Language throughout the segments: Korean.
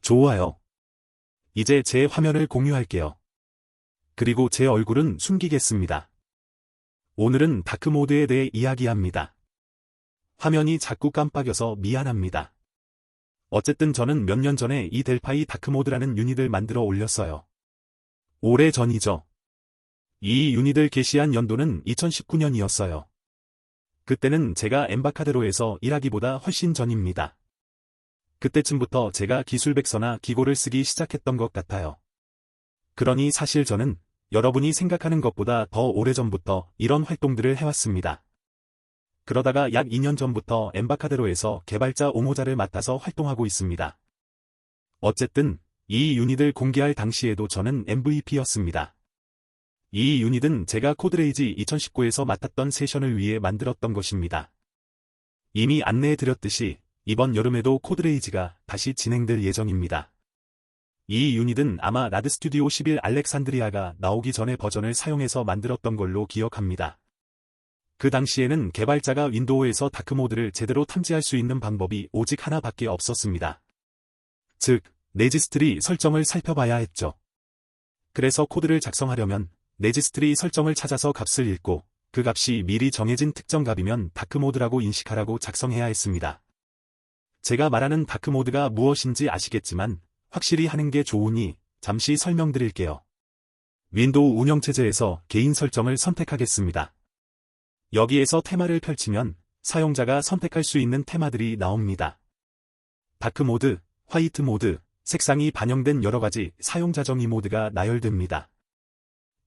좋아요. 이제 제 화면을 공유할게요. 그리고 제 얼굴은 숨기겠습니다. 오늘은 다크모드에 대해 이야기합니다. 화면이 자꾸 깜빡여서 미안합니다. 어쨌든 저는 몇 년 전에 이 델파이 다크모드라는 유닛을 만들어 올렸어요. 오래 전이죠. 이 유닛을 게시한 연도는 2019년이었어요. 그때는 제가 엠바카데로에서 일하기보다 훨씬 전입니다. 그때쯤부터 제가 기술백서나 기고를 쓰기 시작했던 것 같아요. 그러니 사실 저는 여러분이 생각하는 것보다 더 오래전부터 이런 활동들을 해왔습니다. 그러다가 약 2년 전부터 엠바카데로에서 개발자 옹호자를 맡아서 활동하고 있습니다. 어쨌든 이 유닛을 공개할 당시에도 저는 MVP였습니다. 이 유닛은 제가 코드레이지 2019에서 맡았던 세션을 위해 만들었던 것입니다. 이미 안내해드렸듯이 이번 여름에도 코드레이지가 다시 진행될 예정입니다. 이 유닛은 아마 라드 스튜디오 11 알렉산드리아가 나오기 전의 버전을 사용해서 만들었던 걸로 기억합니다. 그 당시에는 개발자가 윈도우에서 다크모드를 제대로 탐지할 수 있는 방법이 오직 하나밖에 없었습니다. 즉, 레지스트리 설정을 살펴봐야 했죠. 그래서 코드를 작성하려면 레지스트리 설정을 찾아서 값을 읽고 그 값이 미리 정해진 특정 값이면 다크모드라고 인식하라고 작성해야 했습니다. 제가 말하는 다크모드가 무엇인지 아시겠지만 확실히 하는 게 좋으니 잠시 설명드릴게요. 윈도우 운영체제에서 개인 설정을 선택하겠습니다. 여기에서 테마를 펼치면 사용자가 선택할 수 있는 테마들이 나옵니다. 다크모드, 화이트모드, 색상이 반영된 여러가지 사용자 정의 모드가 나열됩니다.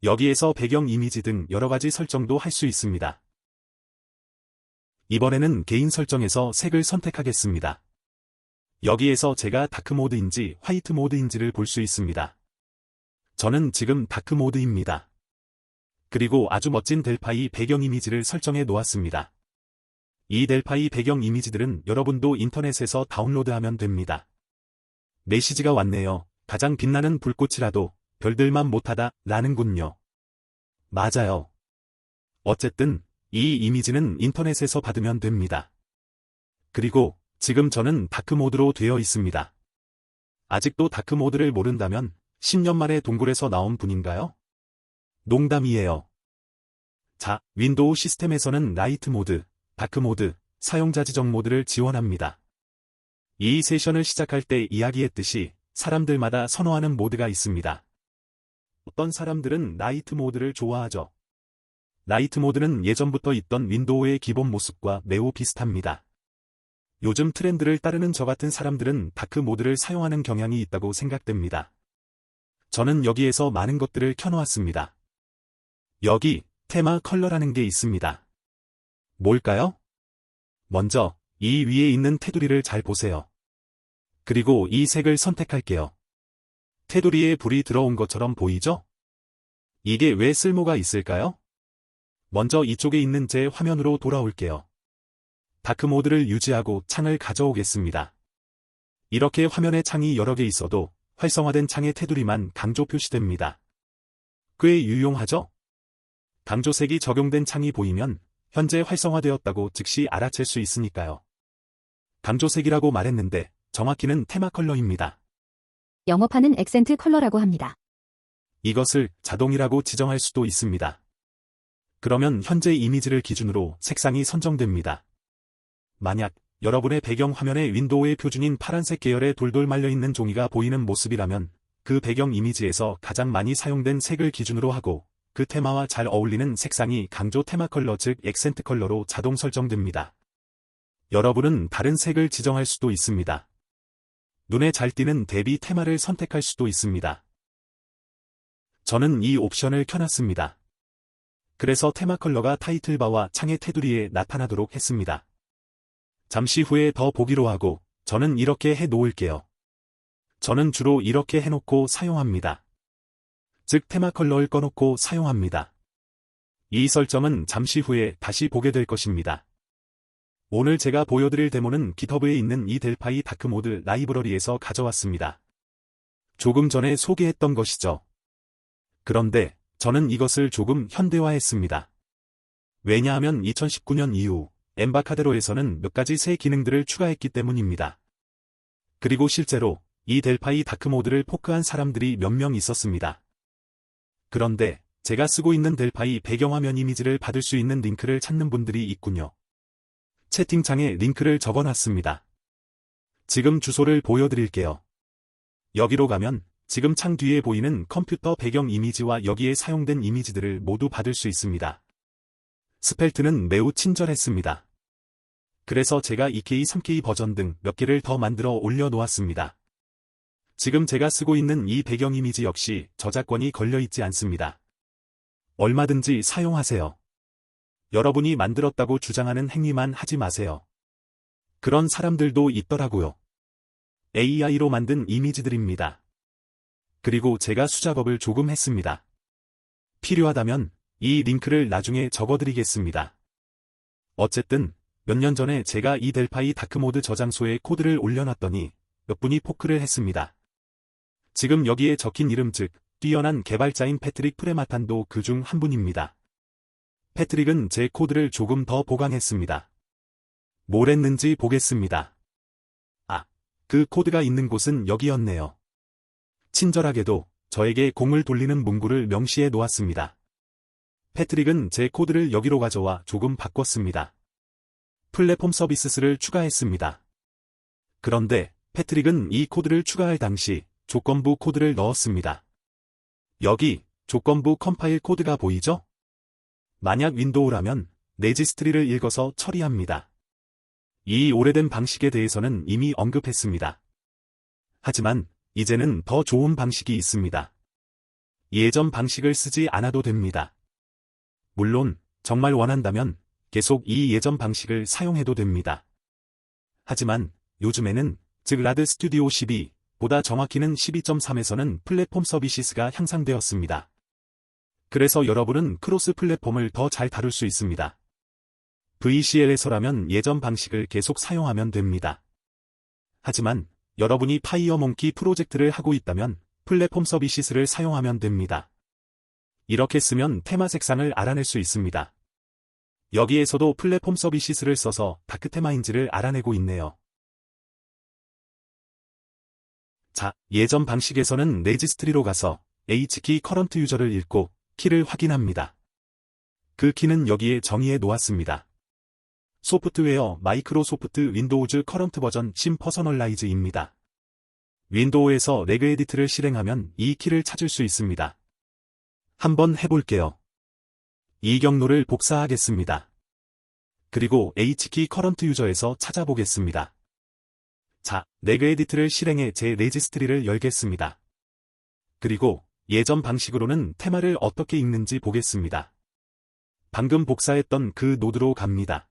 여기에서 배경 이미지 등 여러가지 설정도 할 수 있습니다. 이번에는 개인 설정에서 색을 선택하겠습니다. 여기에서 제가 다크모드인지 화이트모드인지를 볼 수 있습니다. 저는 지금 다크모드입니다. 그리고 아주 멋진 델파이 배경 이미지를 설정해 놓았습니다. 이 델파이 배경 이미지들은 여러분도 인터넷에서 다운로드하면 됩니다. 메시지가 왔네요. 가장 빛나는 불꽃이라도 별들만 못하다 라는군요. 맞아요. 어쨌든 이 이미지는 인터넷에서 받으면 됩니다. 그리고 지금 저는 다크모드로 되어 있습니다. 아직도 다크모드를 모른다면 10년 만에 동굴에서 나온 분인가요? 농담이에요. 자, 윈도우 시스템에서는 라이트 모드, 다크 모드, 사용자 지정 모드를 지원합니다. 이 세션을 시작할 때 이야기했듯이 사람들마다 선호하는 모드가 있습니다. 어떤 사람들은 라이트 모드를 좋아하죠. 라이트 모드는 예전부터 있던 윈도우의 기본 모습과 매우 비슷합니다. 요즘 트렌드를 따르는 저 같은 사람들은 다크 모드를 사용하는 경향이 있다고 생각됩니다. 저는 여기에서 많은 것들을 켜놓았습니다. 여기 테마 컬러라는 게 있습니다. 뭘까요? 먼저 이 위에 있는 테두리를 잘 보세요. 그리고 이 색을 선택할게요. 테두리에 불이 들어온 것처럼 보이죠? 이게 왜 쓸모가 있을까요? 먼저 이쪽에 있는 제 화면으로 돌아올게요. 다크 모드를 유지하고 창을 가져오겠습니다. 이렇게 화면에 창이 여러 개 있어도 활성화된 창의 테두리만 강조 표시됩니다. 꽤 유용하죠? 강조색이 적용된 창이 보이면 현재 활성화되었다고 즉시 알아챌 수 있으니까요. 강조색이라고 말했는데 정확히는 테마 컬러입니다. 영업하는 액센트 컬러라고 합니다. 이것을 자동이라고 지정할 수도 있습니다. 그러면 현재 이미지를 기준으로 색상이 선정됩니다. 만약 여러분의 배경 화면에 윈도우의 표준인 파란색 계열의 돌돌 말려있는 종이가 보이는 모습이라면 그 배경 이미지에서 가장 많이 사용된 색을 기준으로 하고 그 테마와 잘 어울리는 색상이 강조 테마 컬러 즉 액센트 컬러로 자동 설정됩니다. 여러분은 다른 색을 지정할 수도 있습니다. 눈에 잘 띄는 대비 테마를 선택할 수도 있습니다. 저는 이 옵션을 켜놨습니다. 그래서 테마 컬러가 타이틀바와 창의 테두리에 나타나도록 했습니다. 잠시 후에 더 보기로 하고 저는 이렇게 해 놓을게요. 저는 주로 이렇게 해놓고 사용합니다. 즉 테마 컬러를 꺼놓고 사용합니다. 이 설정은 잠시 후에 다시 보게 될 것입니다. 오늘 제가 보여드릴 데모는 깃허브에 있는 이 델파이 다크모드 라이브러리에서 가져왔습니다. 조금 전에 소개했던 것이죠. 그런데 저는 이것을 조금 현대화했습니다. 왜냐하면 2019년 이후 엠바카데로에서는 몇 가지 새 기능들을 추가했기 때문입니다. 그리고 실제로 이 델파이 다크모드를 포크한 사람들이 몇 명 있었습니다. 그런데 제가 쓰고 있는 델파이 배경화면 이미지를 받을 수 있는 링크를 찾는 분들이 있군요. 채팅창에 링크를 적어놨습니다. 지금 주소를 보여드릴게요. 여기로 가면 지금 창 뒤에 보이는 컴퓨터 배경 이미지와 여기에 사용된 이미지들을 모두 받을 수 있습니다. 스펠트는 매우 친절했습니다. 그래서 제가 2K, 3K 버전 등 몇 개를 더 만들어 올려놓았습니다. 지금 제가 쓰고 있는 이 배경 이미지 역시 저작권이 걸려있지 않습니다. 얼마든지 사용하세요. 여러분이 만들었다고 주장하는 행위만 하지 마세요. 그런 사람들도 있더라고요. AI로 만든 이미지들입니다. 그리고 제가 수작업을 조금 했습니다. 필요하다면 이 링크를 나중에 적어드리겠습니다. 어쨌든 몇 년 전에 제가 이 델파이 다크모드 저장소에 코드를 올려놨더니 몇 분이 포크를 했습니다. 지금 여기에 적힌 이름 즉 뛰어난 개발자인 패트릭 프레마탄도 그중 한 분입니다. 패트릭은 제 코드를 조금 더 보강했습니다. 뭘 했는지 보겠습니다. 그 코드가 있는 곳은 여기였네요. 친절하게도 저에게 공을 돌리는 문구를 명시해 놓았습니다. 패트릭은 제 코드를 여기로 가져와 조금 바꿨습니다. 플랫폼 서비스를 추가했습니다. 그런데 패트릭은 이 코드를 추가할 당시 조건부 코드를 넣었습니다. 여기 조건부 컴파일 코드가 보이죠? 만약 윈도우라면 레지스트리를 읽어서 처리합니다. 이 오래된 방식에 대해서는 이미 언급했습니다. 하지만 이제는 더 좋은 방식이 있습니다. 예전 방식을 쓰지 않아도 됩니다. 물론 정말 원한다면 계속 이 예전 방식을 사용해도 됩니다. 하지만 요즘에는 즉 라드 스튜디오 12, 보다 정확히는 12.3에서는 플랫폼 서비스가 향상되었습니다. 그래서 여러분은 크로스 플랫폼을 더 잘 다룰 수 있습니다. VCL에서라면 예전 방식을 계속 사용하면 됩니다. 하지만 여러분이 파이어몽키 프로젝트를 하고 있다면 플랫폼 서비스를 사용하면 됩니다. 이렇게 쓰면 테마 색상을 알아낼 수 있습니다. 여기에서도 플랫폼 서비스를 써서 다크 테마인지를 알아내고 있네요. 자, 예전 방식에서는 레지스트리로 가서 H키 커런트 유저를 읽고 키를 확인합니다. 그 키는 여기에 정의해 놓았습니다. 소프트웨어 마이크로소프트 윈도우즈 커런트 버전 심 퍼서널라이즈입니다. 윈도우에서 레그 에디트를 실행하면 이 키를 찾을 수 있습니다. 한번 해볼게요. 이 경로를 복사하겠습니다. 그리고 H키 커런트 유저에서 찾아보겠습니다. 자, 레그 에디트를 실행해 제 레지스트리를 열겠습니다. 그리고 예전 방식으로는 테마를 어떻게 읽는지 보겠습니다. 방금 복사했던 그 노드로 갑니다.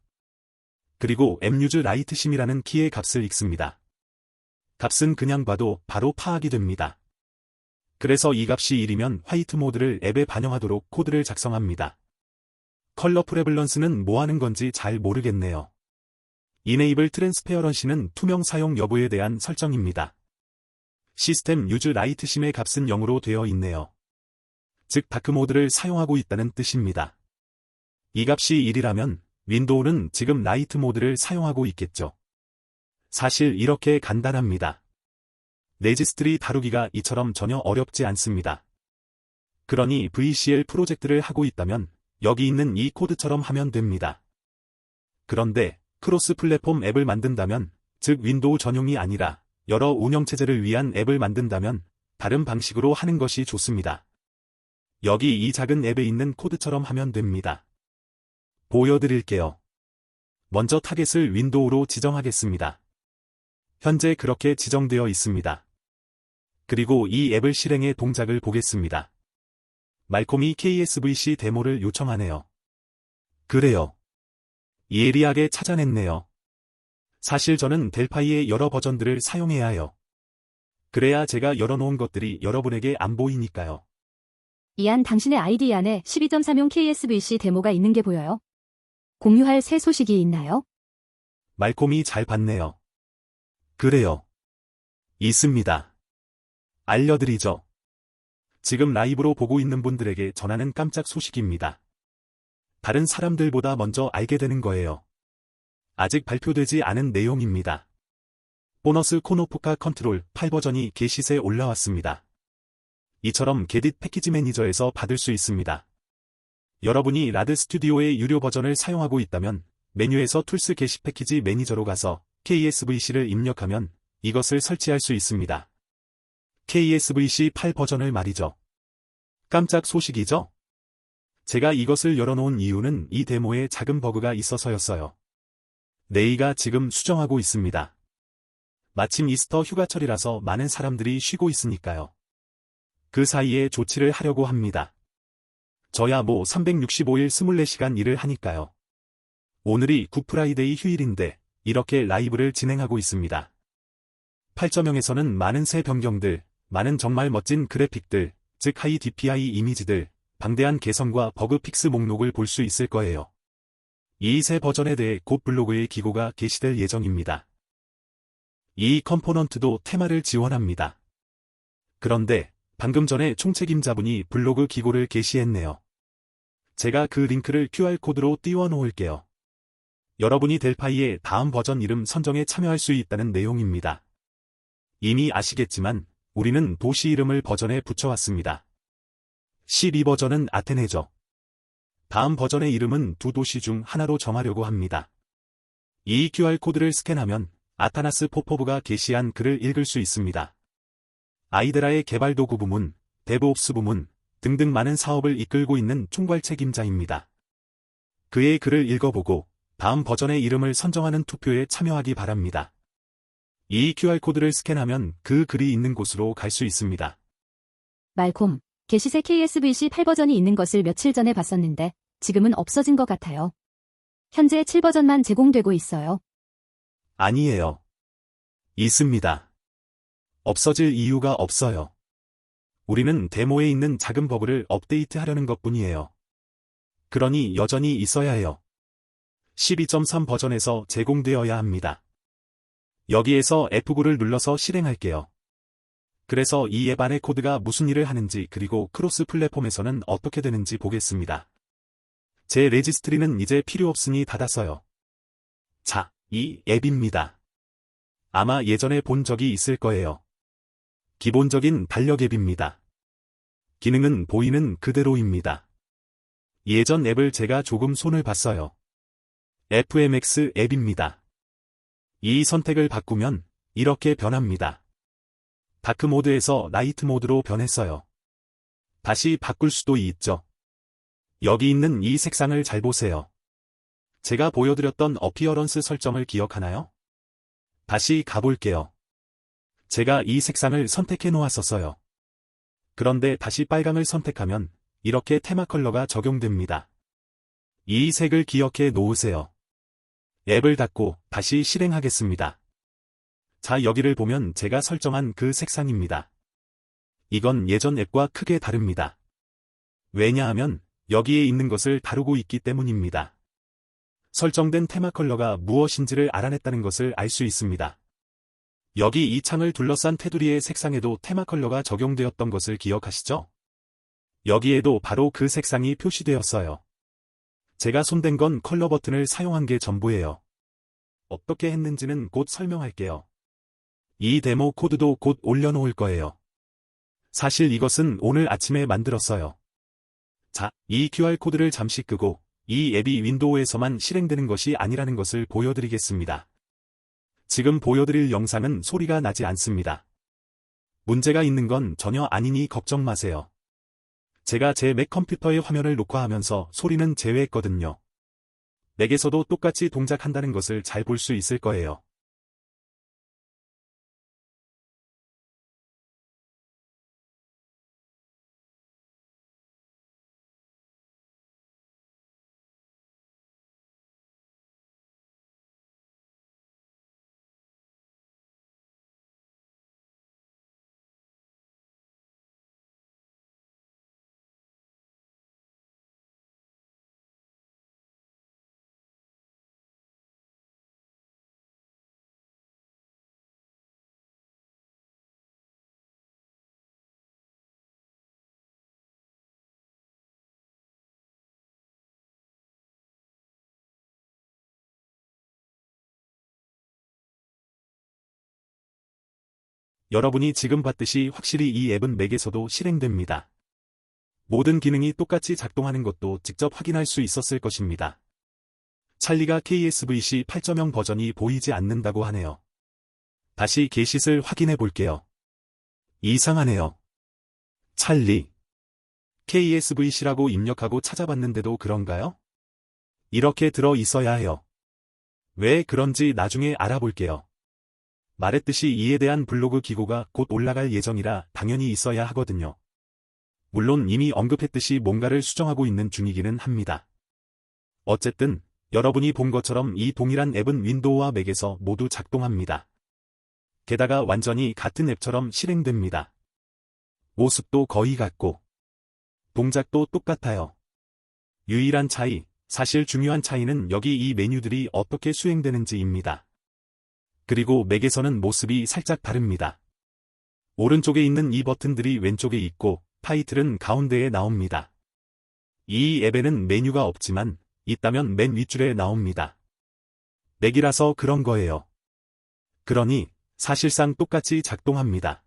그리고 museWriteSim이라는 키의 값을 읽습니다. 값은 그냥 봐도 바로 파악이 됩니다. 그래서 이 값이 1이면 화이트 모드를 앱에 반영하도록 코드를 작성합니다. 컬러 프레블런스는 뭐 하는 건지 잘 모르겠네요. Enable Transparency는 투명 사용 여부에 대한 설정입니다. 시스템 유즈 라이트 심의 값은 0으로 되어 있네요. 즉 다크모드를 사용하고 있다는 뜻입니다. 이 값이 1이라면 윈도우는 지금 라이트 모드를 사용하고 있겠죠. 사실 이렇게 간단합니다. 레지스트리 다루기가 이처럼 전혀 어렵지 않습니다. 그러니 VCL 프로젝트를 하고 있다면 여기 있는 이 코드처럼 하면 됩니다. 그런데 크로스 플랫폼 앱을 만든다면, 즉 윈도우 전용이 아니라 여러 운영체제를 위한 앱을 만든다면 다른 방식으로 하는 것이 좋습니다. 여기 이 작은 앱에 있는 코드처럼 하면 됩니다. 보여드릴게요. 먼저 타겟을 윈도우로 지정하겠습니다. 현재 그렇게 지정되어 있습니다. 그리고 이 앱을 실행해 동작을 보겠습니다. 말콤이 KSVC 데모를 요청하네요. 그래요. 예리하게 찾아냈네요. 사실 저는 델파이의 여러 버전들을 사용해야 해요. 그래야 제가 열어놓은 것들이 여러분에게 안 보이니까요. 이안 당신의 아이디 안에 12.3용 KSVC 데모가 있는 게 보여요. 공유할 새 소식이 있나요? 말콤이 잘 봤네요. 그래요. 있습니다. 알려드리죠. 지금 라이브로 보고 있는 분들에게 전하는 깜짝 소식입니다. 다른 사람들보다 먼저 알게 되는 거예요. 아직 발표되지 않은 내용입니다. 보너스 코노프카 컨트롤 8 버전이 게시세 올라왔습니다. 이처럼 게딧 패키지 매니저에서 받을 수 있습니다. 여러분이 라드 스튜디오의 유료 버전을 사용하고 있다면 메뉴에서 툴스 게시 패키지 매니저로 가서 KSVC를 입력하면 이것을 설치할 수 있습니다. KSVC 8 버전을 말이죠. 깜짝 소식이죠? 제가 이것을 열어놓은 이유는 이 데모에 작은 버그가 있어서였어요. 네이가 지금 수정하고 있습니다. 마침 이스터 휴가철이라서 많은 사람들이 쉬고 있으니까요. 그 사이에 조치를 하려고 합니다. 저야 뭐 365일 24시간 일을 하니까요. 오늘이 굿프라이데이 휴일인데 이렇게 라이브를 진행하고 있습니다. 8.0에서는 많은 새 변경들, 많은 정말 멋진 그래픽들, 즉 하이 DPI 이미지들, 방대한 개선과 버그 픽스 목록을 볼 수 있을 거예요. 이 새 버전에 대해 곧 블로그에 기고가 게시될 예정입니다. 이 컴포넌트도 테마를 지원합니다. 그런데 방금 전에 총책임자분이 블로그 기고를 게시했네요. 제가 그 링크를 QR코드로 띄워 놓을게요. 여러분이 델파이의 다음 버전 이름 선정에 참여할 수 있다는 내용입니다. 이미 아시겠지만 우리는 도시 이름을 버전에 붙여왔습니다. 12버전은 아테네죠. 다음 버전의 이름은 두 도시 중 하나로 정하려고 합니다. 이 QR코드를 스캔하면 아타나스 포포브가 게시한 글을 읽을 수 있습니다. 아이데라의 개발 도구 부문, 데브옵스 부문 등등 많은 사업을 이끌고 있는 총괄 책임자입니다. 그의 글을 읽어보고 다음 버전의 이름을 선정하는 투표에 참여하기 바랍니다. 이 QR코드를 스캔하면 그 글이 있는 곳으로 갈 수 있습니다. 말콤, 게시세 KSVC 8 버전이 있는 것을 며칠 전에 봤었는데 지금은 없어진 것 같아요. 현재 7 버전만 제공되고 있어요. 아니에요. 있습니다. 없어질 이유가 없어요. 우리는 데모에 있는 작은 버그를 업데이트하려는 것뿐이에요. 그러니 여전히 있어야 해요. 12.3 버전에서 제공되어야 합니다. 여기에서 F9를 눌러서 실행할게요. 그래서 이 앱 안의 코드가 무슨 일을 하는지 그리고 크로스 플랫폼에서는 어떻게 되는지 보겠습니다. 제 레지스트리는 이제 필요 없으니 닫았어요. 자, 이 앱입니다. 아마 예전에 본 적이 있을 거예요. 기본적인 달력 앱입니다. 기능은 보이는 그대로입니다. 예전 앱을 제가 조금 손을 봤어요. FMX 앱입니다. 이 선택을 바꾸면 이렇게 변합니다. 다크 모드에서 라이트 모드로 변했어요. 다시 바꿀 수도 있죠. 여기 있는 이 색상을 잘 보세요. 제가 보여드렸던 어피어런스 설정을 기억하나요? 다시 가볼게요. 제가 이 색상을 선택해 놓았었어요. 그런데 다시 빨강을 선택하면 이렇게 테마 컬러가 적용됩니다. 이 색을 기억해 놓으세요. 앱을 닫고 다시 실행하겠습니다. 자, 여기를 보면 제가 설정한 그 색상입니다. 이건 예전 앱과 크게 다릅니다. 왜냐하면 여기에 있는 것을 다루고 있기 때문입니다. 설정된 테마 컬러가 무엇인지를 알아냈다는 것을 알 수 있습니다. 여기 이 창을 둘러싼 테두리의 색상에도 테마 컬러가 적용되었던 것을 기억하시죠? 여기에도 바로 그 색상이 표시되었어요. 제가 손댄 건 컬러 버튼을 사용한 게 전부예요. 어떻게 했는지는 곧 설명할게요. 이 데모 코드도 곧 올려놓을 거예요. 사실 이것은 오늘 아침에 만들었어요. 자, 이 QR코드를 잠시 끄고 이 앱이 윈도우에서만 실행되는 것이 아니라는 것을 보여드리겠습니다. 지금 보여드릴 영상은 소리가 나지 않습니다. 문제가 있는 건 전혀 아니니 걱정 마세요. 제가 제 맥 컴퓨터의 화면을 녹화하면서 소리는 제외했거든요. 맥에서도 똑같이 동작한다는 것을 잘 볼 수 있을 거예요. 여러분이 지금 봤듯이 확실히 이 앱은 맥에서도 실행됩니다. 모든 기능이 똑같이 작동하는 것도 직접 확인할 수 있었을 것입니다. 찰리가 KSVC 8.0 버전이 보이지 않는다고 하네요. 다시 게시를 확인해 볼게요. 이상하네요. 찰리. KSVC라고 입력하고 찾아봤는데도 그런가요? 이렇게 들어 있어야 해요. 왜 그런지 나중에 알아볼게요. 말했듯이 이에 대한 블로그 기고가 곧 올라갈 예정이라 당연히 있어야 하거든요. 물론 이미 언급했듯이 뭔가를 수정하고 있는 중이기는 합니다. 어쨌든 여러분이 본 것처럼 이 동일한 앱은 윈도우와 맥에서 모두 작동합니다. 게다가 완전히 같은 앱처럼 실행됩니다. 모습도 거의 같고 동작도 똑같아요. 유일한 차이, 사실 중요한 차이는 여기 이 메뉴들이 어떻게 수행되는지입니다. 그리고 맥에서는 모습이 살짝 다릅니다. 오른쪽에 있는 이 버튼들이 왼쪽에 있고 타이틀은 가운데에 나옵니다. 이 앱에는 메뉴가 없지만 있다면 맨 윗줄에 나옵니다. 맥이라서 그런 거예요. 그러니 사실상 똑같이 작동합니다.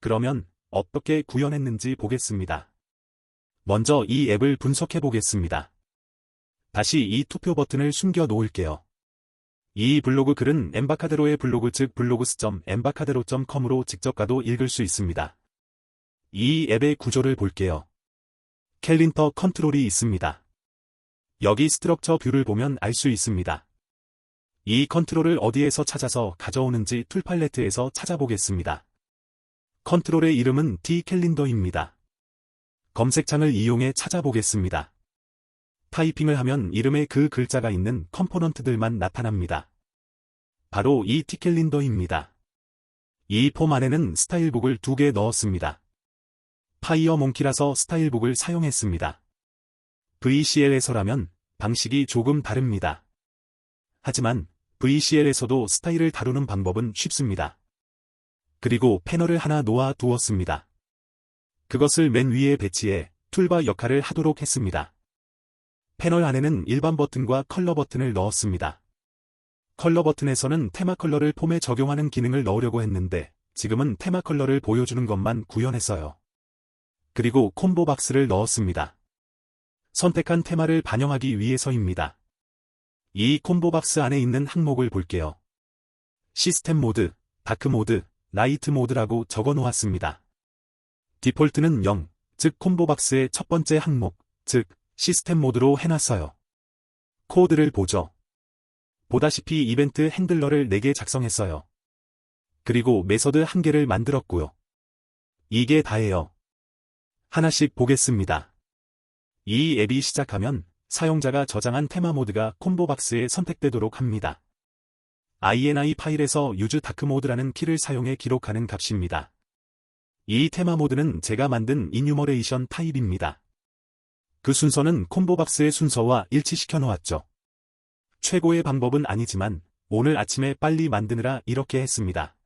그러면 어떻게 구현했는지 보겠습니다. 먼저 이 앱을 분석해 보겠습니다. 다시 이 투표 버튼을 숨겨 놓을게요. 이 블로그 글은 엠바카데로의 블로그 즉 blogs.embacadero.com으로 직접 가도 읽을 수 있습니다. 이 앱의 구조를 볼게요. 캘린더 컨트롤이 있습니다. 여기 스트럭처 뷰를 보면 알 수 있습니다. 이 컨트롤을 어디에서 찾아서 가져오는지 툴 팔레트에서 찾아보겠습니다. 컨트롤의 이름은 T캘린더입니다. 검색창을 이용해 찾아보겠습니다. 타이핑을 하면 이름에 그 글자가 있는 컴포넌트들만 나타납니다. 바로 이 T캘린더입니다. 이 폼 안에는 스타일북을 2개 넣었습니다. 파이어몽키라서 스타일북을 사용했습니다. VCL에서라면 방식이 조금 다릅니다. 하지만 VCL에서도 스타일을 다루는 방법은 쉽습니다. 그리고 패널을 하나 놓아 두었습니다. 그것을 맨 위에 배치해 툴바 역할을 하도록 했습니다. 패널 안에는 일반 버튼과 컬러 버튼을 넣었습니다. 컬러 버튼에서는 테마 컬러를 폼에 적용하는 기능을 넣으려고 했는데 지금은 테마 컬러를 보여주는 것만 구현했어요. 그리고 콤보 박스를 넣었습니다. 선택한 테마를 반영하기 위해서입니다. 이 콤보 박스 안에 있는 항목을 볼게요. 시스템 모드, 다크 모드, 라이트 모드라고 적어 놓았습니다. 디폴트는 0, 즉 콤보 박스의 첫 번째 항목, 즉 시스템 모드로 해놨어요. 코드를 보죠. 보다시피 이벤트 핸들러를 4개 작성했어요. 그리고 메서드 1개를 만들었고요. 이게 다예요. 하나씩 보겠습니다. 이 앱이 시작하면 사용자가 저장한 테마 모드가 콤보 박스에 선택되도록 합니다. INI 파일에서 use dark mode라는 키를 사용해 기록하는 값입니다. 이 테마 모드는 제가 만든 이뉴머레이션 타입입니다. 그 순서는 콤보 박스의 순서와 일치시켜 놓았죠. 최고의 방법은 아니지만 오늘 아침에 빨리 만드느라 이렇게 했습니다.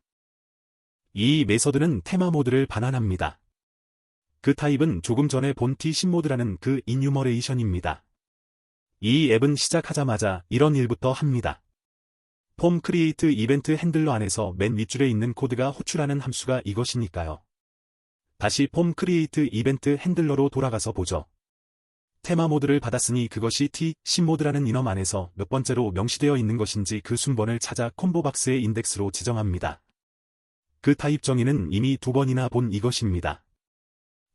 이 메서드는 테마 모드를 반환합니다. 그 타입은 조금 전에 본 T10모드라는 그 이뉴머레이션입니다. 이 앱은 시작하자마자 이런 일부터 합니다. 폼 크리에이트 이벤트 핸들러 안에서 맨 윗줄에 있는 코드가 호출하는 함수가 이것이니까요. 다시 폼 크리에이트 이벤트 핸들러로 돌아가서 보죠. 테마 모드를 받았으니 그것이 T10모드라는 이넘 안에서 몇 번째로 명시되어 있는 것인지 그 순번을 찾아 콤보 박스의 인덱스로 지정합니다. 그 타입 정의는 이미 2번이나 본 이것입니다.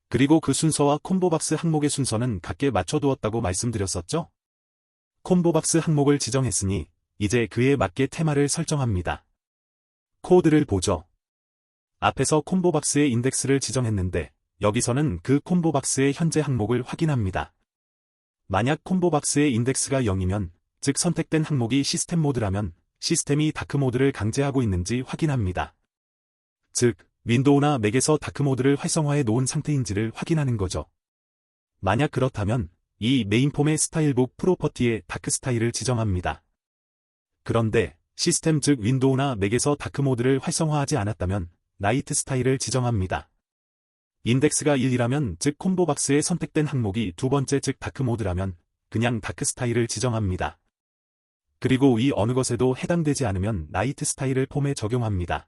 그리고 그 순서와 콤보박스 항목의 순서는 같게 맞춰두었다고 말씀드렸었죠? 콤보박스 항목을 지정했으니 이제 그에 맞게 테마를 설정합니다. 코드를 보죠. 앞에서 콤보박스의 인덱스를 지정했는데 여기서는 그 콤보박스의 현재 항목을 확인합니다. 만약 콤보박스의 인덱스가 0이면 즉 선택된 항목이 시스템 모드라면 시스템이 다크 모드를 강제하고 있는지 확인합니다. 즉 윈도우나 맥에서 다크 모드를 활성화해 놓은 상태인지를 확인하는 거죠. 만약 그렇다면 이 메인 폼의 스타일북 프로퍼티에 다크 스타일을 지정합니다. 그런데 시스템 즉 윈도우나 맥에서 다크 모드를 활성화하지 않았다면 라이트 스타일을 지정합니다. 인덱스가 1이라면 즉 콤보 박스에 선택된 항목이 두 번째 즉 다크 모드라면 그냥 다크 스타일을 지정합니다. 그리고 이 어느 것에도 해당되지 않으면 라이트 스타일을 폼에 적용합니다.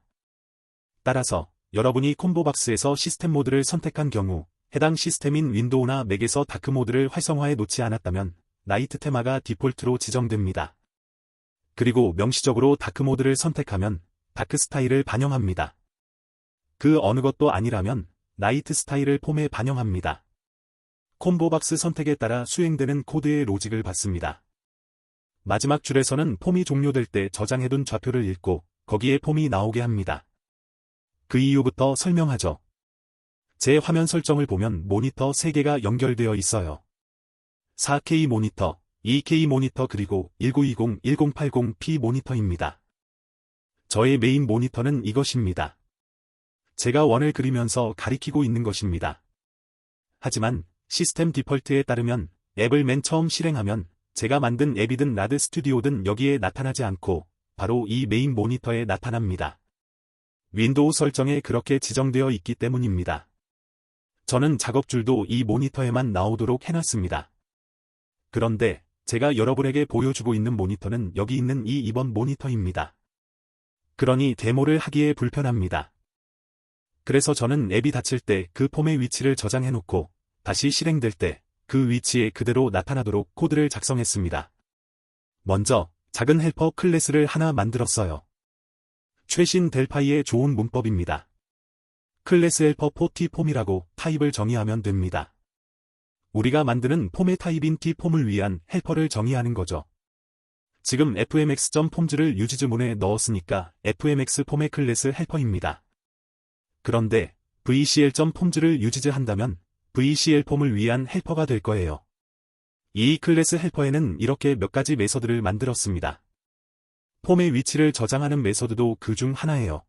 따라서 여러분이 콤보박스에서 시스템 모드를 선택한 경우 해당 시스템인 윈도우나 맥에서 다크 모드를 활성화해 놓지 않았다면 나이트 테마가 디폴트로 지정됩니다. 그리고 명시적으로 다크 모드를 선택하면 다크 스타일을 반영합니다. 그 어느 것도 아니라면 나이트 스타일을 폼에 반영합니다. 콤보박스 선택에 따라 수행되는 코드의 로직을 받습니다. 마지막 줄에서는 폼이 종료될 때 저장해둔 좌표를 읽고 거기에 폼이 나오게 합니다. 그 이유부터 설명하죠. 제 화면 설정을 보면 모니터 3개가 연결되어 있어요. 4K 모니터, 2K 모니터 그리고 1920-1080p 모니터입니다. 저의 메인 모니터는 이것입니다. 제가 원을 그리면서 가리키고 있는 것입니다. 하지만 시스템 디폴트에 따르면 앱을 맨 처음 실행하면 제가 만든 앱이든 라드 스튜디오든 여기에 나타나지 않고 바로 이 메인 모니터에 나타납니다. 윈도우 설정에 그렇게 지정되어 있기 때문입니다. 저는 작업줄도 이 모니터에만 나오도록 해놨습니다. 그런데 제가 여러분에게 보여주고 있는 모니터는 여기 있는 이 2번 모니터입니다. 그러니 데모를 하기에 불편합니다. 그래서 저는 앱이 닫힐 때 그 폼의 위치를 저장해놓고 다시 실행될 때 그 위치에 그대로 나타나도록 코드를 작성했습니다. 먼저 작은 헬퍼 클래스를 하나 만들었어요. 최신 델파이의 좋은 문법입니다. 클래스 헬퍼 t폼이라고 타입을 정의하면 됩니다. 우리가 만드는 폼의 타입인 t폼을 위한 헬퍼를 정의하는 거죠. 지금 fmx.폼즈를 유지즈문에 넣었으니까 fmx 폼의 클래스 헬퍼입니다. 그런데 vcl.폼즈를 유지즈한다면 VCL 폼을 위한 헬퍼가 될 거예요. 이 클래스 헬퍼에는 이렇게 몇 가지 메서드를 만들었습니다. 폼의 위치를 저장하는 메서드도 그 중 하나예요.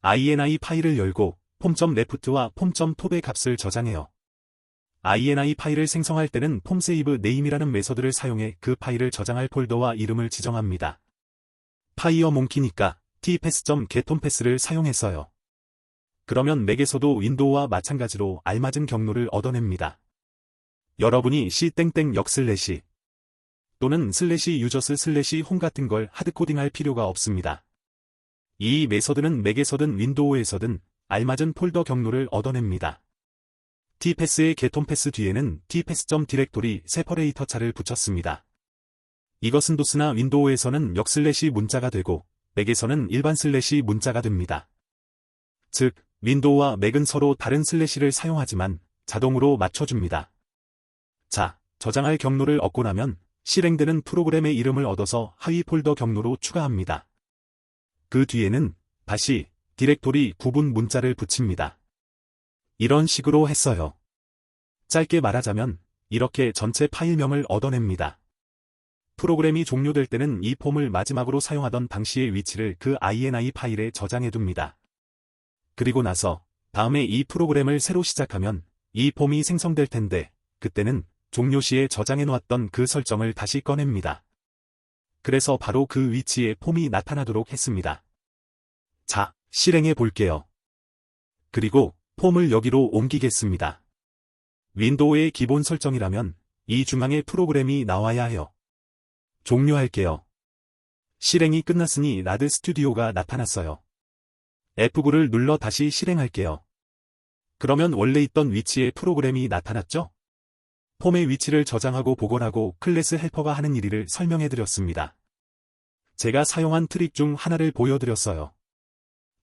ini 파일을 열고 폼.left와 폼.top의 값을 저장해요. ini 파일을 생성할 때는 폼세이브 네임이라는 메서드를 사용해 그 파일을 저장할 폴더와 이름을 지정합니다. 파이어 몽키니까 tpass.getOnPass를 사용했어요. 그러면 맥에서도 윈도우와 마찬가지로 알맞은 경로를 얻어냅니다. 여러분이 c-역슬래시 또는 /users/home 같은 걸 하드코딩할 필요가 없습니다. 이 메서드는 맥에서든 윈도우에서든 알맞은 폴더 경로를 얻어냅니다. tpass의 getOnPass 뒤에는 tpass.디렉토리 세퍼레이터 차를 붙였습니다. 이것은 도스나 윈도우에서는 역슬래시 문자가 되고 맥에서는 일반 슬래시 문자가 됩니다. 즉, 윈도우와 맥은 서로 다른 슬래시를 사용하지만 자동으로 맞춰줍니다. 자, 저장할 경로를 얻고 나면 실행되는 프로그램의 이름을 얻어서 하위 폴더 경로로 추가합니다. 그 뒤에는 다시 디렉토리 구분 문자를 붙입니다. 이런 식으로 했어요. 짧게 말하자면 이렇게 전체 파일명을 얻어냅니다. 프로그램이 종료될 때는 이 폼을 마지막으로 사용하던 당시의 위치를 그 ini 파일에 저장해둡니다. 그리고 나서 다음에 이 프로그램을 새로 시작하면 이 폼이 생성될 텐데 그때는 종료 시에 저장해놓았던 그 설정을 다시 꺼냅니다. 그래서 바로 그 위치에 폼이 나타나도록 했습니다. 자, 실행해 볼게요. 그리고 폼을 여기로 옮기겠습니다. 윈도우의 기본 설정이라면 이 중앙에 프로그램이 나와야 해요. 종료할게요. 실행이 끝났으니 라드 스튜디오가 나타났어요. F9를 눌러 다시 실행할게요. 그러면 원래 있던 위치에 프로그램이 나타났죠? 폼의 위치를 저장하고 복원하고 클래스 헬퍼가 하는 일을 설명해드렸습니다. 제가 사용한 트릭 중 하나를 보여드렸어요.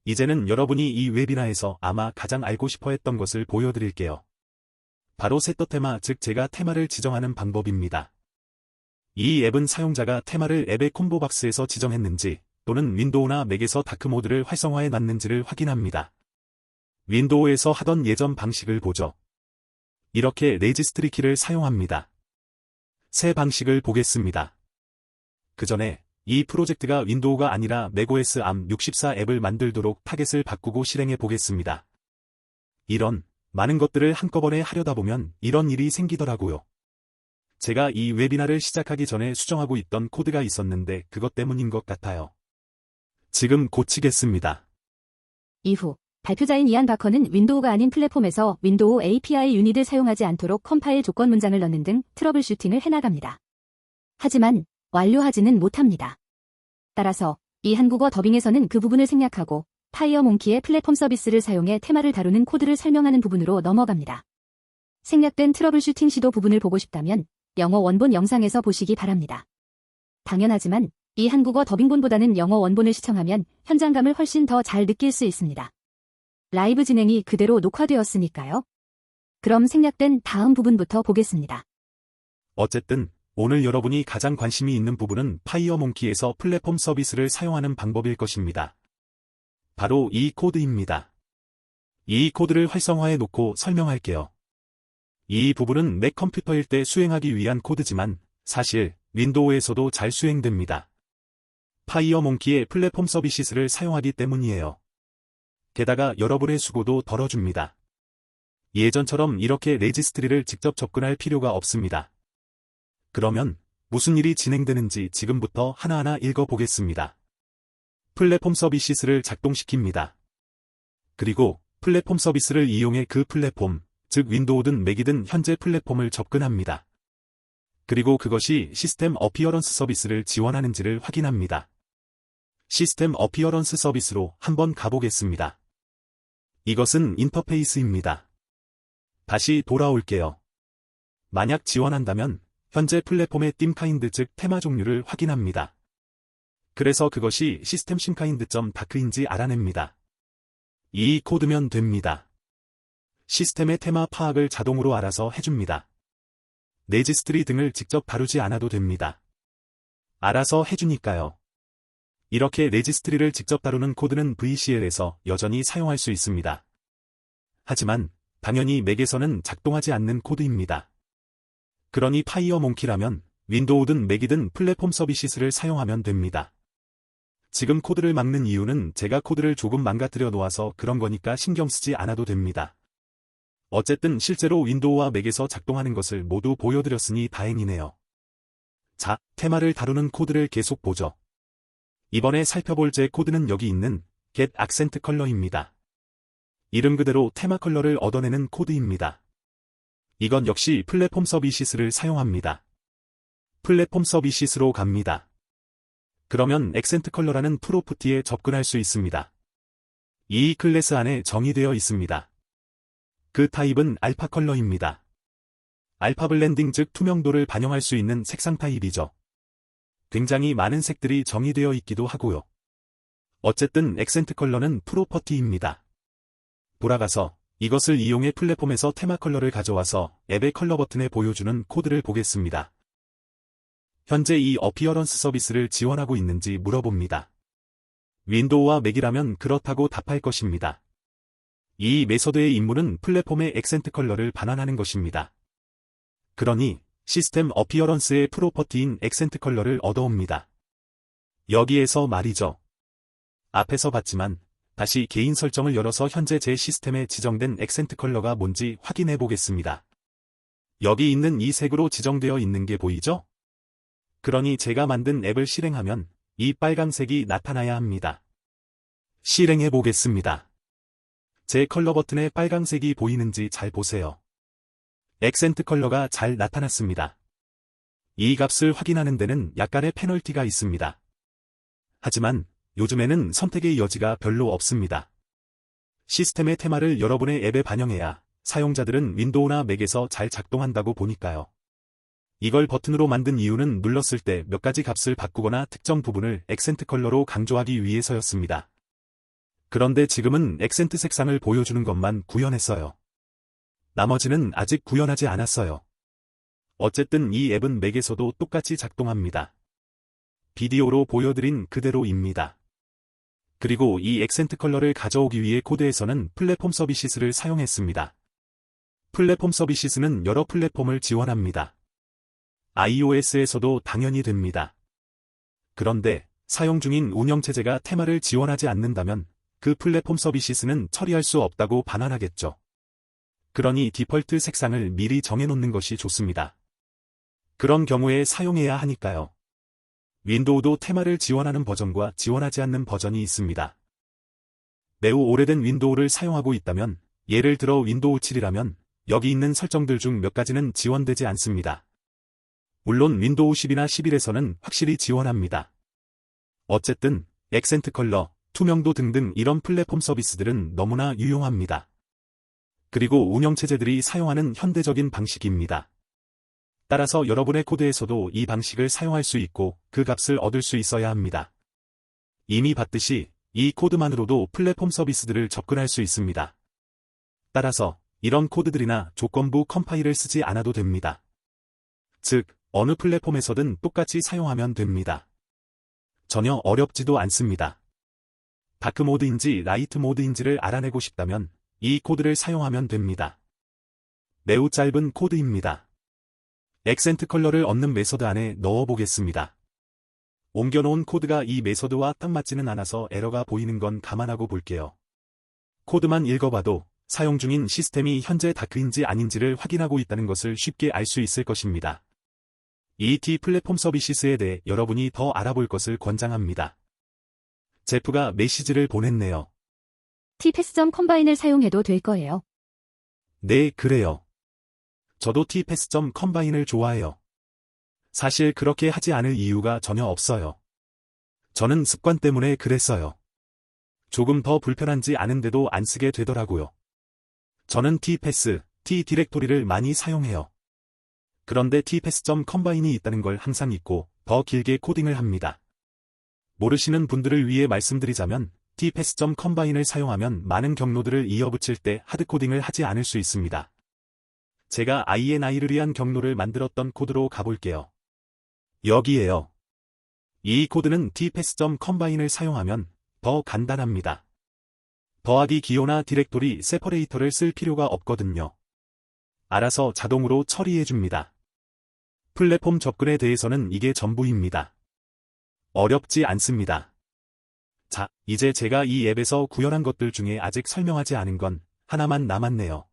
이제는 여러분이 이 웨비나에서 아마 가장 알고 싶어 했던 것을 보여드릴게요. 바로 세터 테마, 즉 제가 테마를 지정하는 방법입니다. 이 앱은 사용자가 테마를 앱의 콤보박스에서 지정했는지 또는 윈도우나 맥에서 다크 모드를 활성화해 놨는지를 확인합니다. 윈도우에서 하던 예전 방식을 보죠. 이렇게 레지스트리 키를 사용합니다. 새 방식을 보겠습니다. 그 전에 이 프로젝트가 윈도우가 아니라 맥OS ARM64 앱을 만들도록 타겟을 바꾸고 실행해 보겠습니다. 이런 많은 것들을 한꺼번에 하려다 보면 이런 일이 생기더라고요. 제가 이 웨비나를 시작하기 전에 수정하고 있던 코드가 있었는데 그것 때문인 것 같아요. 지금 고치겠습니다. 이후 발표자인 이안 바커는 윈도우가 아닌 플랫폼에서 윈도우 API 유닛을 사용하지 않도록 컴파일 조건 문장을 넣는 등 트러블 슈팅을 해나갑니다. 하지만 완료하지는 못합니다. 따라서 이 한국어 더빙에서는 그 부분을 생략하고 파이어몽키의 플랫폼 서비스를 사용해 테마를 다루는 코드를 설명하는 부분으로 넘어갑니다. 생략된 트러블 슈팅 시도 부분을 보고 싶다면 영어 원본 영상에서 보시기 바랍니다. 당연하지만 이 한국어 더빙본보다는 영어 원본을 시청하면 현장감을 훨씬 더 잘 느낄 수 있습니다. 라이브 진행이 그대로 녹화되었으니까요. 그럼 생략된 다음 부분부터 보겠습니다. 어쨌든 오늘 여러분이 가장 관심이 있는 부분은 파이어몽키에서 플랫폼 서비스를 사용하는 방법일 것입니다. 바로 이 코드입니다. 이 코드를 활성화해 놓고 설명할게요. 이 부분은 맥 컴퓨터일 때 수행하기 위한 코드지만 사실 윈도우에서도 잘 수행됩니다. 파이어몽키의 플랫폼 서비스를 사용하기 때문이에요. 게다가 여러분의 수고도 덜어줍니다. 예전처럼 이렇게 레지스트리를 직접 접근할 필요가 없습니다. 그러면 무슨 일이 진행되는지 지금부터 하나하나 읽어보겠습니다. 플랫폼 서비스를 작동시킵니다. 그리고 플랫폼 서비스를 이용해 그 플랫폼, 즉 윈도우든 맥이든 현재 플랫폼을 접근합니다. 그리고 그것이 시스템 어피어런스 서비스를 지원하는지를 확인합니다. 시스템 어피어런스 서비스로 한번 가보겠습니다. 이것은 인터페이스입니다. 다시 돌아올게요. 만약 지원한다면 현재 플랫폼의 띵카인드 즉 테마 종류를 확인합니다. 그래서 그것이 시스템 심카인드.다크인지 알아냅니다. 이 코드면 됩니다. 시스템의 테마 파악을 자동으로 알아서 해줍니다. 레지스트리 등을 직접 다루지 않아도 됩니다. 알아서 해주니까요. 이렇게 레지스트리를 직접 다루는 코드는 VCL에서 여전히 사용할 수 있습니다. 하지만 당연히 맥에서는 작동하지 않는 코드입니다. 그러니 파이어몽키라면 윈도우든 맥이든 플랫폼 서비스를 사용하면 됩니다. 지금 코드를 막는 이유는 제가 코드를 조금 망가뜨려 놓아서 그런 거니까 신경 쓰지 않아도 됩니다. 어쨌든 실제로 윈도우와 맥에서 작동하는 것을 모두 보여드렸으니 다행이네요. 자, 테마를 다루는 코드를 계속 보죠. 이번에 살펴볼 제 코드는 여기 있는 get accent color입니다. 이름 그대로 테마 컬러를 얻어내는 코드입니다. 이건 역시 플랫폼 서비스를 사용합니다. 플랫폼 서비스로 갑니다. 그러면 액센트 컬러라는 프로퍼티에 접근할 수 있습니다. 이 클래스 안에 정의되어 있습니다. 그 타입은 알파 컬러입니다. 알파 블렌딩 즉 투명도를 반영할 수 있는 색상 타입이죠. 굉장히 많은 색들이 정의되어 있기도 하고요. 어쨌든 액센트 컬러는 프로퍼티입니다. 돌아가서 이것을 이용해 플랫폼에서 테마 컬러를 가져와서 앱의 컬러 버튼에 보여주는 코드를 보겠습니다. 현재 이 어피어런스 서비스를 지원하고 있는지 물어봅니다. 윈도우와 맥이라면 그렇다고 답할 것입니다. 이 메서드의 임무는 플랫폼의 액센트 컬러를 반환하는 것입니다. 그러니 시스템 어피어런스의 프로퍼티인 액센트 컬러를 얻어옵니다. 여기에서 말이죠. 앞에서 봤지만 다시 개인 설정을 열어서 현재 제 시스템에 지정된 액센트 컬러가 뭔지 확인해 보겠습니다. 여기 있는 이 색으로 지정되어 있는 게 보이죠? 그러니 제가 만든 앱을 실행하면 이 빨강색이 나타나야 합니다. 실행해 보겠습니다. 제 컬러 버튼에 빨강색이 보이는지 잘 보세요. 액센트 컬러가 잘 나타났습니다. 이 값을 확인하는 데는 약간의 페널티가 있습니다. 하지만 요즘에는 선택의 여지가 별로 없습니다. 시스템의 테마를 여러분의 앱에 반영해야 사용자들은 윈도우나 맥에서 잘 작동한다고 보니까요. 이걸 버튼으로 만든 이유는 눌렀을 때 몇 가지 값을 바꾸거나 특정 부분을 액센트 컬러로 강조하기 위해서였습니다. 그런데 지금은 액센트 색상을 보여주는 것만 구현했어요. 나머지는 아직 구현하지 않았어요. 어쨌든 이 앱은 맥에서도 똑같이 작동합니다. 비디오로 보여드린 그대로입니다. 그리고 이 액센트 컬러를 가져오기 위해 코드에서는 플랫폼 서비스를 사용했습니다. 플랫폼 서비스는 여러 플랫폼을 지원합니다. iOS에서도 당연히 됩니다. 그런데 사용 중인 운영체제가 테마를 지원하지 않는다면 그 플랫폼 서비스는 처리할 수 없다고 반환하겠죠. 그러니 디폴트 색상을 미리 정해놓는 것이 좋습니다. 그런 경우에 사용해야 하니까요. 윈도우도 테마를 지원하는 버전과 지원하지 않는 버전이 있습니다. 매우 오래된 윈도우를 사용하고 있다면, 예를 들어 윈도우 7이라면 여기 있는 설정들 중 몇 가지는 지원되지 않습니다. 물론 윈도우 10이나 11에서는 확실히 지원합니다. 어쨌든 액센트 컬러, 투명도 등등 이런 플랫폼 서비스들은 너무나 유용합니다. 그리고 운영체제들이 사용하는 현대적인 방식입니다. 따라서 여러분의 코드에서도 이 방식을 사용할 수 있고 그 값을 얻을 수 있어야 합니다. 이미 봤듯이 이 코드만으로도 플랫폼 서비스들을 접근할 수 있습니다. 따라서 이런 코드들이나 조건부 컴파일을 쓰지 않아도 됩니다. 즉, 어느 플랫폼에서든 똑같이 사용하면 됩니다. 전혀 어렵지도 않습니다. 다크 모드인지 라이트 모드인지를 알아내고 싶다면 이 코드를 사용하면 됩니다. 매우 짧은 코드입니다. 액센트 컬러를 얻는 메서드 안에 넣어보겠습니다. 옮겨놓은 코드가 이 메서드와 딱 맞지는 않아서 에러가 보이는 건 감안하고 볼게요. 코드만 읽어봐도 사용 중인 시스템이 현재 다크인지 아닌지를 확인하고 있다는 것을 쉽게 알 수 있을 것입니다. 이 T 플랫폼 서비스에 대해 여러분이 더 알아볼 것을 권장합니다. 제프가 메시지를 보냈네요. tpass.com 컴바인을 사용해도 될 거예요. 네, 그래요. 저도 tpass.combine을 좋아해요. 사실 그렇게 하지 않을 이유가 전혀 없어요. 저는 습관 때문에 그랬어요. 조금 더 불편한지 아는데도 안 쓰게 되더라고요. 저는 tpass, t디렉토리를 많이 사용해요. 그런데 tpass.combine이 있다는 걸 항상 잊고 더 길게 코딩을 합니다. 모르시는 분들을 위해 말씀드리자면 tpass.combine을 사용하면 많은 경로들을 이어붙일 때 하드코딩을 하지 않을 수 있습니다. 제가 INI를 위한 경로를 만들었던 코드로 가볼게요. 여기에요. 이 코드는 tpass.combine을 사용하면 더 간단합니다. 더하기 기호나 디렉토리 세퍼레이터를 쓸 필요가 없거든요. 알아서 자동으로 처리해줍니다. 플랫폼 접근에 대해서는 이게 전부입니다. 어렵지 않습니다. 자, 이제 제가 이 앱에서 구현한 것들 중에 아직 설명하지 않은 건 하나만 남았네요.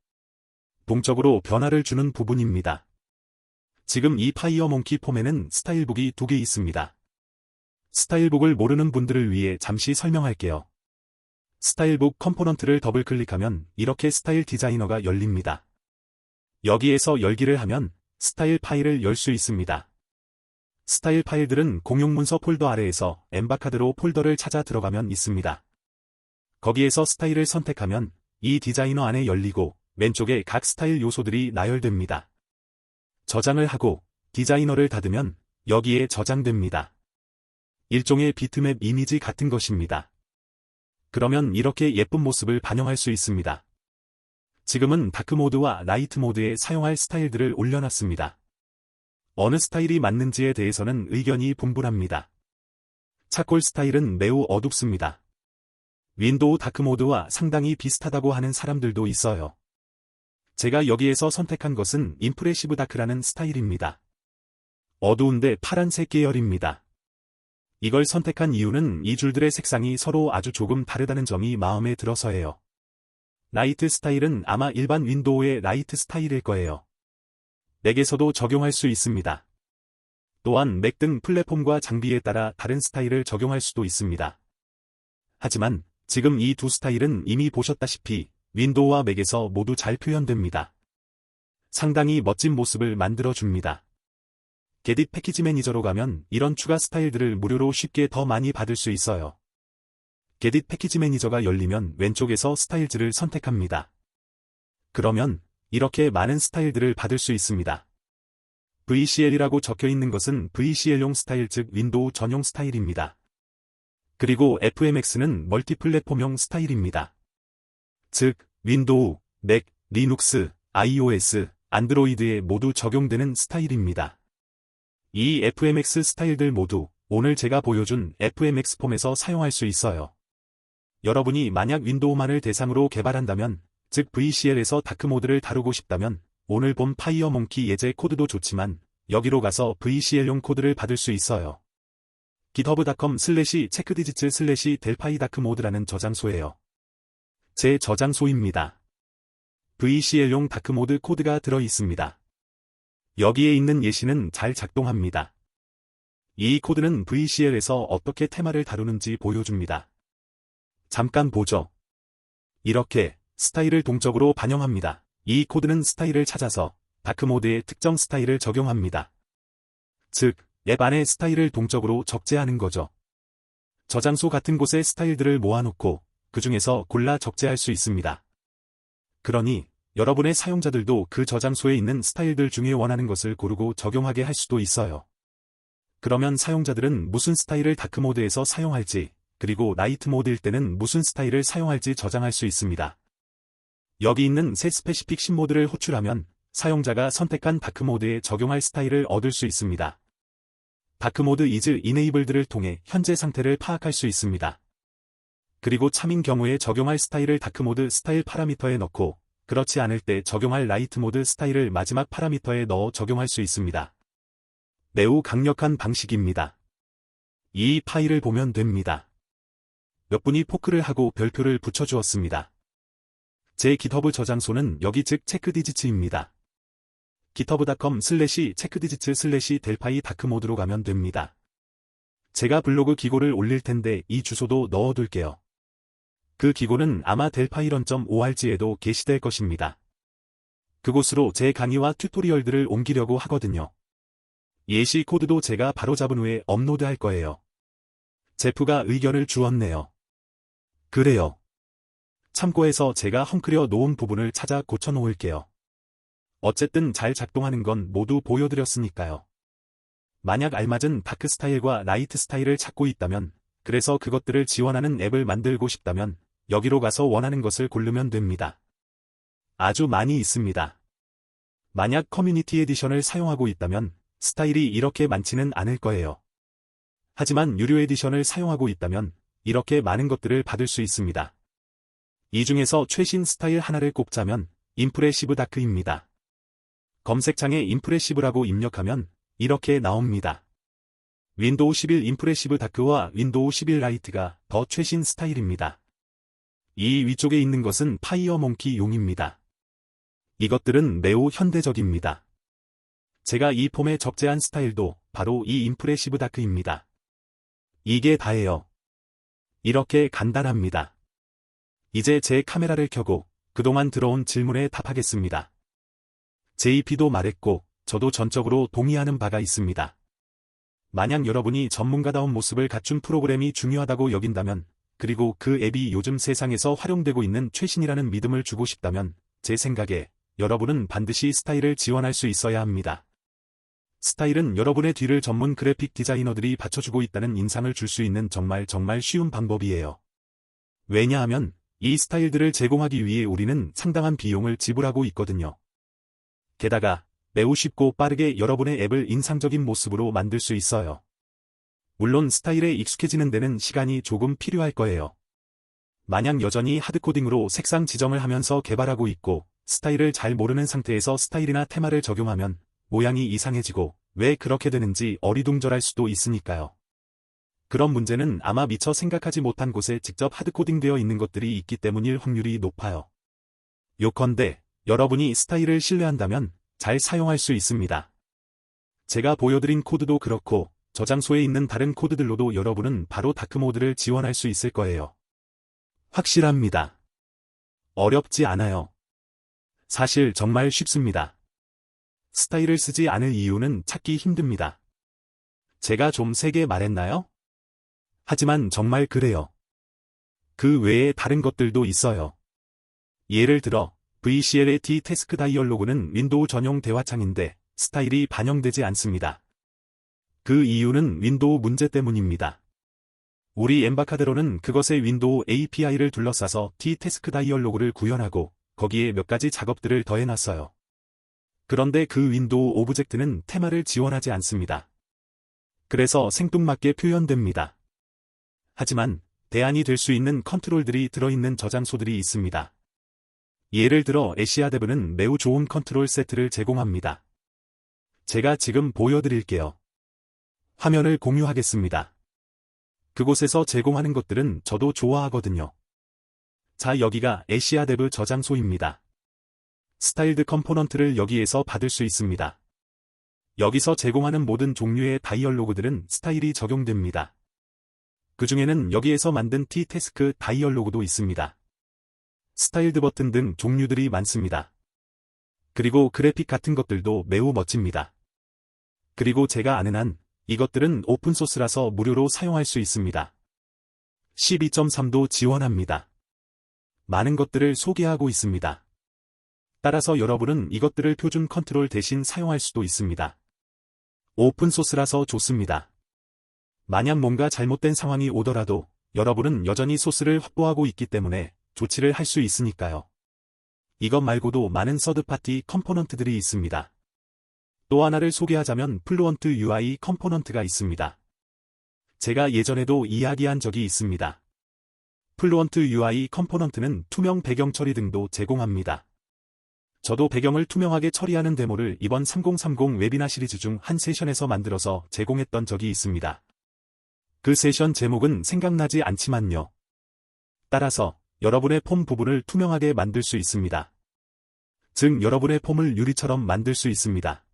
동적으로 변화를 주는 부분입니다. 지금 이 파이어몽키 폼에는 스타일북이 2개 있습니다. 스타일북을 모르는 분들을 위해 잠시 설명할게요. 스타일북 컴포넌트를 더블클릭하면 이렇게 스타일 디자이너가 열립니다. 여기에서 열기를 하면 스타일 파일을 열 수 있습니다. 스타일 파일들은 공용 문서 폴더 아래에서 엠바카드로 폴더를 찾아 들어가면 있습니다. 거기에서 스타일을 선택하면 이 디자이너 안에 열리고 왼쪽에 각 스타일 요소들이 나열됩니다. 저장을 하고 디자이너를 닫으면 여기에 저장됩니다. 일종의 비트맵 이미지 같은 것입니다. 그러면 이렇게 예쁜 모습을 반영할 수 있습니다. 지금은 다크 모드와 라이트 모드에 사용할 스타일들을 올려놨습니다. 어느 스타일이 맞는지에 대해서는 의견이 분분합니다. 차콜 스타일은 매우 어둡습니다. 윈도우 다크 모드와 상당히 비슷하다고 하는 사람들도 있어요. 제가 여기에서 선택한 것은 임프레시브 다크라는 스타일입니다. 어두운데 파란색 계열입니다. 이걸 선택한 이유는 이 줄들의 색상이 서로 아주 조금 다르다는 점이 마음에 들어서예요. 라이트 스타일은 아마 일반 윈도우의 라이트 스타일일 거예요. 맥에서도 적용할 수 있습니다. 또한 맥 등 플랫폼과 장비에 따라 다른 스타일을 적용할 수도 있습니다. 하지만 지금 이 두 스타일은 이미 보셨다시피 윈도우와 맥에서 모두 잘 표현됩니다. 상당히 멋진 모습을 만들어줍니다. 게딧 패키지 매니저로 가면 이런 추가 스타일들을 무료로 쉽게 더 많이 받을 수 있어요. 게딧 패키지 매니저가 열리면 왼쪽에서 스타일즈를 선택합니다. 그러면 이렇게 많은 스타일들을 받을 수 있습니다. VCL이라고 적혀 있는 것은 VCL용 스타일 즉 윈도우 전용 스타일입니다. 그리고 FMX는 멀티플랫폼용 스타일입니다. 즉, 윈도우, 맥, 리눅스, iOS, 안드로이드에 모두 적용되는 스타일입니다. 이 FMX 스타일들 모두 오늘 제가 보여준 FMX 폼에서 사용할 수 있어요. 여러분이 만약 윈도우만을 대상으로 개발한다면, 즉 VCL에서 다크모드를 다루고 싶다면 오늘 본 파이어몽키 예제 코드도 좋지만 여기로 가서 VCL용 코드를 받을 수 있어요. github.com/checkdigits/delphi-darkmode라는 저장소예요. 제 저장소입니다. VCL용 다크모드 코드가 들어 있습니다. 여기에 있는 예시는 잘 작동합니다. 이 코드는 VCL에서 어떻게 테마를 다루는지 보여줍니다. 잠깐 보죠. 이렇게 스타일을 동적으로 반영합니다. 이 코드는 스타일을 찾아서 다크모드에 특정 스타일을 적용합니다. 즉, 앱 안에 스타일을 동적으로 적재하는 거죠. 저장소 같은 곳에 스타일들을 모아놓고 그 중에서 골라 적재할 수 있습니다. 그러니 여러분의 사용자들도 그 저장소에 있는 스타일들 중에 원하는 것을 고르고 적용하게 할 수도 있어요. 그러면 사용자들은 무슨 스타일을 다크 모드에서 사용할지, 그리고 라이트 모드일 때는 무슨 스타일을 사용할지 저장할 수 있습니다. 여기 있는 새 스페시픽 신모드를 호출하면 사용자가 선택한 다크 모드에 적용할 스타일을 얻을 수 있습니다. 다크 모드 is enabled를 통해 현재 상태를 파악할 수 있습니다. 그리고 참인 경우에 적용할 스타일을 다크 모드 스타일 파라미터에 넣고, 그렇지 않을 때 적용할 라이트 모드 스타일을 마지막 파라미터에 넣어 적용할 수 있습니다. 매우 강력한 방식입니다. 이 파일을 보면 됩니다. 몇 분이 포크를 하고 별표를 붙여주었습니다. 제 GitHub 저장소는 여기 즉 체크디지츠입니다. github.com/checkdigits/delphi 다크모드로 가면 됩니다. 제가 블로그 기고를 올릴 텐데 이 주소도 넣어둘게요. 그 기고는 아마 delphi.org에도 게시될 것입니다. 그곳으로 제 강의와 튜토리얼들을 옮기려고 하거든요. 예시 코드도 제가 바로 잡은 후에 업로드할 거예요. 제프가 의견을 주었네요. 그래요. 참고해서 제가 헝클여 놓은 부분을 찾아 고쳐놓을게요. 어쨌든 잘 작동하는 건 모두 보여드렸으니까요. 만약 알맞은 다크 스타일과 라이트 스타일을 찾고 있다면, 그래서 그것들을 지원하는 앱을 만들고 싶다면 여기로 가서 원하는 것을 고르면 됩니다. 아주 많이 있습니다. 만약 커뮤니티 에디션을 사용하고 있다면 스타일이 이렇게 많지는 않을 거예요. 하지만 유료 에디션을 사용하고 있다면 이렇게 많은 것들을 받을 수 있습니다. 이 중에서 최신 스타일 하나를 꼽자면 임프레시브 다크입니다. 검색창에 임프레시브라고 입력하면 이렇게 나옵니다. 윈도우 11 임프레시브 다크와 윈도우 11 라이트가 더 최신 스타일입니다. 이 위쪽에 있는 것은 파이어몽키 용입니다. 이것들은 매우 현대적입니다. 제가 이 폼에 적재한 스타일도 바로 이 임프레시브 다크입니다. 이게 다예요. 이렇게 간단합니다. 이제 제 카메라를 켜고 그동안 들어온 질문에 답하겠습니다. JP도 말했고 저도 전적으로 동의하는 바가 있습니다. 만약 여러분이 전문가다운 모습을 갖춘 프로그램이 중요하다고 여긴다면, 그리고 그 앱이 요즘 세상에서 활용되고 있는 최신이라는 믿음을 주고 싶다면, 제 생각에 여러분은 반드시 스타일을 지원할 수 있어야 합니다. 스타일은 여러분의 뒤를 전문 그래픽 디자이너들이 받쳐주고 있다는 인상을 줄 수 있는 정말 쉬운 방법이에요. 왜냐하면 이 스타일들을 제공하기 위해 우리는 상당한 비용을 지불하고 있거든요. 게다가 매우 쉽고 빠르게 여러분의 앱을 인상적인 모습으로 만들 수 있어요. 물론 스타일에 익숙해지는 데는 시간이 조금 필요할 거예요. 만약 여전히 하드코딩으로 색상 지정을 하면서 개발하고 있고 스타일을 잘 모르는 상태에서 스타일이나 테마를 적용하면 모양이 이상해지고 왜 그렇게 되는지 어리둥절할 수도 있으니까요. 그런 문제는 아마 미처 생각하지 못한 곳에 직접 하드코딩되어 있는 것들이 있기 때문일 확률이 높아요. 요컨대 여러분이 스타일을 신뢰한다면 잘 사용할 수 있습니다. 제가 보여드린 코드도 그렇고 저장소에 있는 다른 코드들로도 여러분은 바로 다크 모드를 지원할 수 있을 거예요. 확실합니다. 어렵지 않아요. 사실 정말 쉽습니다. 스타일을 쓰지 않을 이유는 찾기 힘듭니다. 제가 좀 세게 말했나요? 하지만 정말 그래요. 그 외에 다른 것들도 있어요. 예를 들어 VCLAT 태스크 다이얼로그는 윈도우 전용 대화창인데 스타일이 반영되지 않습니다. 그 이유는 윈도우 문제 때문입니다. 우리 엠바카데로는 그것의 윈도우 API를 둘러싸서 T-태스크 다이얼로그를 구현하고 거기에 몇 가지 작업들을 더해놨어요. 그런데 그 윈도우 오브젝트는 테마를 지원하지 않습니다. 그래서 생뚱맞게 표현됩니다. 하지만 대안이 될 수 있는 컨트롤들이 들어있는 저장소들이 있습니다. 예를 들어 애쉬아데브는 매우 좋은 컨트롤 세트를 제공합니다. 제가 지금 보여드릴게요. 화면을 공유하겠습니다. 그곳에서 제공하는 것들은 저도 좋아하거든요. 자, 여기가 애쉬아데브 저장소입니다. 스타일드 컴포넌트를 여기에서 받을 수 있습니다. 여기서 제공하는 모든 종류의 다이얼로그들은 스타일이 적용됩니다. 그 중에는 여기에서 만든 T-태스크 다이얼로그도 있습니다. 스타일드 버튼 등 종류들이 많습니다. 그리고 그래픽 같은 것들도 매우 멋집니다. 그리고 제가 아는 한 이것들은 오픈소스라서 무료로 사용할 수 있습니다. 12.3도 지원합니다. 많은 것들을 소개하고 있습니다. 따라서 여러분은 이것들을 표준 컨트롤 대신 사용할 수도 있습니다. 오픈소스라서 좋습니다. 만약 뭔가 잘못된 상황이 오더라도 여러분은 여전히 소스를 확보하고 있기 때문에 조치를 할 수 있으니까요. 이것 말고도 많은 서드파티 컴포넌트들이 있습니다. 또 하나를 소개하자면 플루언트 UI 컴포넌트가 있습니다. 제가 예전에도 이야기한 적이 있습니다. 플루언트 UI 컴포넌트는 투명 배경 처리 등도 제공합니다. 저도 배경을 투명하게 처리하는 데모를 이번 3030 웨비나 시리즈 중 한 세션에서 만들어서 제공했던 적이 있습니다. 그 세션 제목은 생각나지 않지만요. 따라서 여러분의 폼 부분을 투명하게 만들 수 있습니다. 즉 여러분의 폼을 유리처럼 만들 수 있습니다.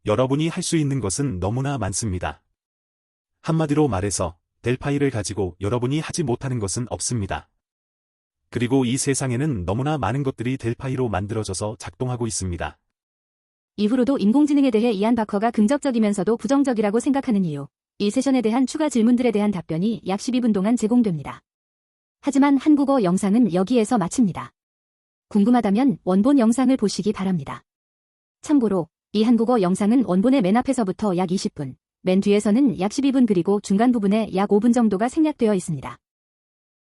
여러분이 할 수 있는 것은 너무나 많습니다. 한마디로 말해서 델 파일을 가지고 여러분이 하지 못하는 것은 없습니다. 그리고 이 세상에는 너무나 많은 것들이 델 파이로 만들어져서 작동하고 있습니다. 이후로도 인공지능에 대해 이안 바커가 긍정적이면서도 부정적이라고 생각하는 이유. 이 세션에 대한 추가 질문들에 대한 답변이 약 12분 동안 제공됩니다. 하지만 한국어 영상은 여기에서 마칩니다. 궁금하다면 원본 영상을 보시기 바랍니다. 참고로 이 한국어 영상은 원본의 맨 앞에서부터 약 20분, 맨 뒤에서는 약 12분 그리고 중간 부분에 약 5분 정도가 생략되어 있습니다.